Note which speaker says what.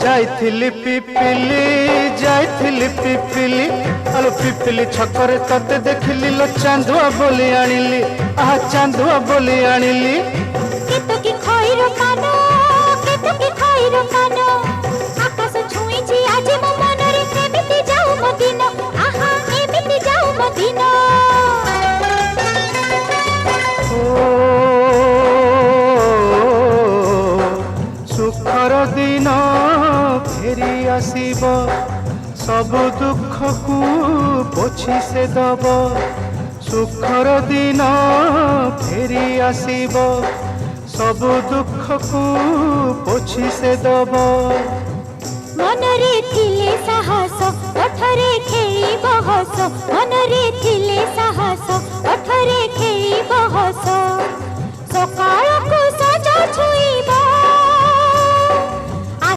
Speaker 1: जाइथिली पिपिली जाइथिली पिपिली आलो पिपिली छकरे तते देखिली लो चांदुआ बोली आनिली आहा चांदुआ बोली आनिली
Speaker 2: केतकी खइर कानो केतकी खइर कानो आकाश छुईची आज मो मनरे केमिति जाऊ मो दिन आहा एमिति जाऊ मो दिन
Speaker 1: सुखर दिन फेरी आसीब सब दुख को पोछि से दब सुखर दिन फेरी आसीब सब दुख को पोछि से दब
Speaker 2: मनरे थिले साहस ओठरे खेली बहस मनरे थिले साहस ओठरे खेली बहस सकाळ को सजा छुईब